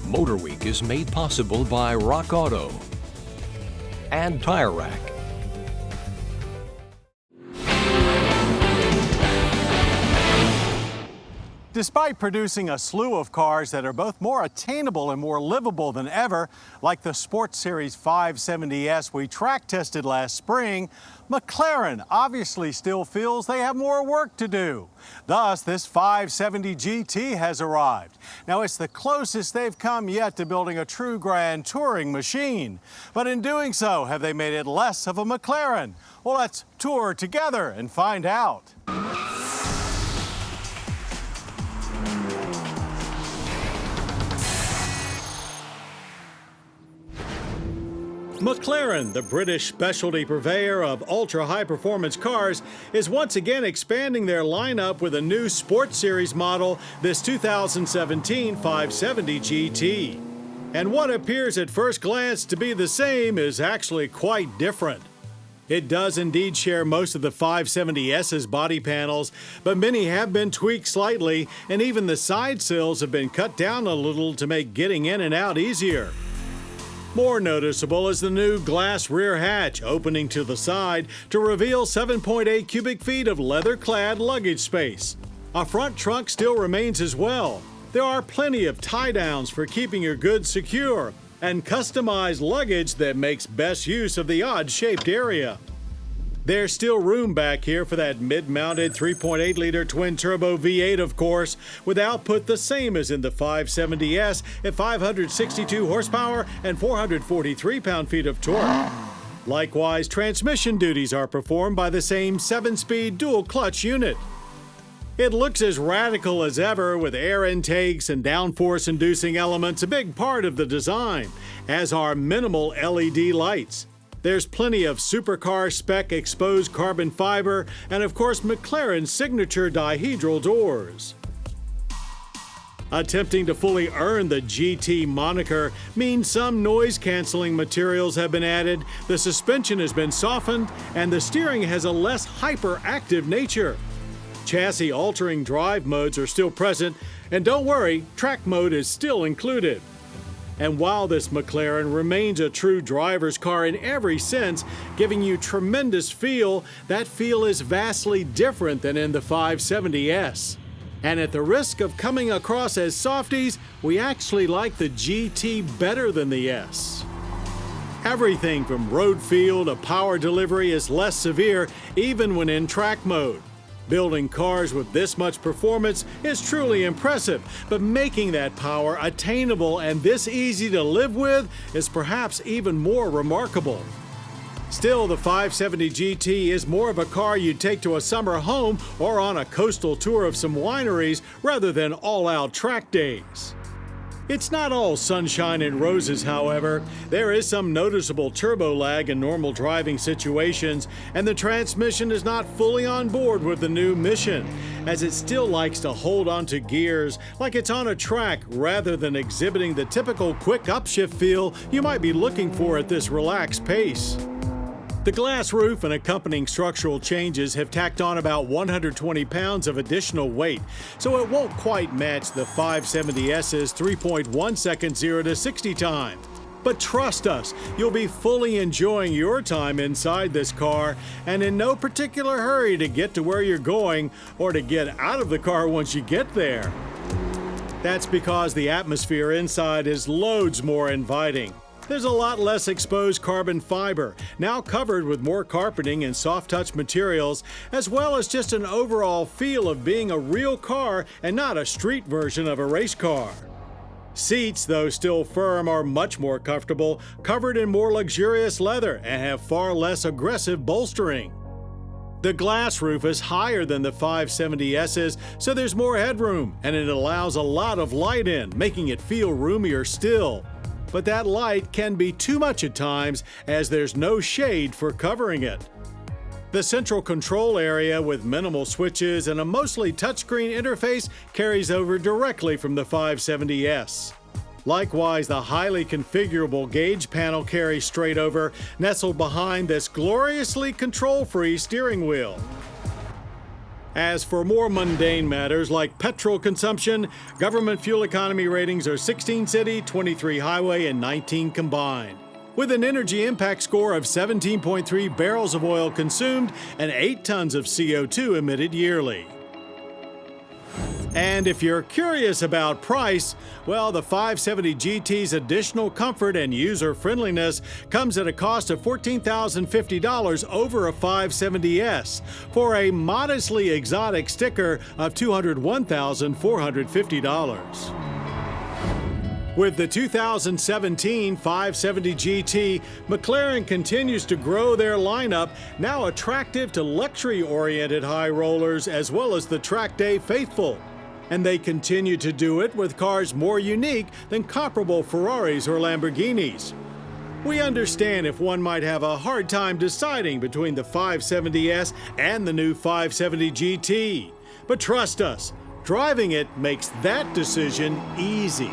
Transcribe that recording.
MotorWeek is made possible by Rock Auto and Tire Rack. Despite producing a slew of cars that are both more attainable and more livable than ever, like the Sports Series 570S we track tested last spring, McLaren obviously still feels they have more work to do. Thus, this 570GT has arrived. Now, it's the closest they've come yet to building a true grand touring machine. But in doing so, have they made it less of a McLaren? Well, let's tour together and find out. McLaren, the British specialty purveyor of ultra-high-performance cars, is once again expanding their lineup with a new Sports Series model, this 2017 570GT. And what appears at first glance to be the same is actually quite different. It does indeed share most of the 570S's body panels, but many have been tweaked slightly, and even the side sills have been cut down a little to make getting in and out easier. More noticeable is the new glass rear hatch opening to the side to reveal 7.8 cubic feet of leather-clad luggage space. A front trunk still remains as well. There are plenty of tie-downs for keeping your goods secure and customized luggage that makes best use of the odd-shaped area. There's still room back here for that mid-mounted 3.8-liter twin-turbo V8, of course, with output the same as in the 570S at 562 horsepower and 443 pound-feet of torque. Likewise, transmission duties are performed by the same 7-speed dual-clutch unit. It looks as radical as ever, with air intakes and downforce-inducing elements a big part of the design, as are minimal LED lights. There's plenty of supercar spec exposed carbon fiber and, of course, McLaren's signature dihedral doors. Attempting to fully earn the GT moniker means some noise-canceling materials have been added, the suspension has been softened, and the steering has a less hyperactive nature. Chassis-altering drive modes are still present, and don't worry, track mode is still included. And while this McLaren remains a true driver's car in every sense, giving you tremendous feel, that feel is vastly different than in the 570S. And at the risk of coming across as softies, we actually like the GT better than the S. Everything from road feel to power delivery is less severe, even when in track mode. Building cars with this much performance is truly impressive, but making that power attainable and this easy to live with is perhaps even more remarkable. Still, the 570GT is more of a car you'd take to a summer home or on a coastal tour of some wineries rather than all-out track days. It's not all sunshine and roses, however. There is some noticeable turbo lag in normal driving situations, and the transmission is not fully on board with the new Mission, as it still likes to hold onto gears like it's on a track rather than exhibiting the typical quick upshift feel you might be looking for at this relaxed pace. The glass roof and accompanying structural changes have tacked on about 120 pounds of additional weight, so it won't quite match the 570S's 3.1 second 0 to 60 time. But trust us, you'll be fully enjoying your time inside this car and in no particular hurry to get to where you're going or to get out of the car once you get there. That's because the atmosphere inside is loads more inviting. There's a lot less exposed carbon fiber, now covered with more carpeting and soft-touch materials, as well as just an overall feel of being a real car and not a street version of a race car. Seats, though still firm, are much more comfortable, covered in more luxurious leather, and have far less aggressive bolstering. The glass roof is higher than the 570S's, so there's more headroom, and it allows a lot of light in, making it feel roomier still. But that light can be too much at times, as there's no shade for covering it. The central control area with minimal switches and a mostly touchscreen interface carries over directly from the 570S. Likewise, the highly configurable gauge panel carries straight over, nestled behind this gloriously control-free steering wheel. As for more mundane matters like petrol consumption, government fuel economy ratings are 16 city, 23 highway, and 19 combined, with an energy impact score of 17.3 barrels of oil consumed and 8 tons of CO2 emitted yearly. And if you're curious about price, well, the 570GT's additional comfort and user-friendliness comes at a cost of $14,050 over a 570S for a modestly exotic sticker of $201,450. With the 2017 570GT, McLaren continues to grow their lineup, now attractive to luxury-oriented high rollers as well as the track day faithful. And they continue to do it with cars more unique than comparable Ferraris or Lamborghinis. We understand if one might have a hard time deciding between the 570S and the new 570GT. But trust us, driving it makes that decision easy.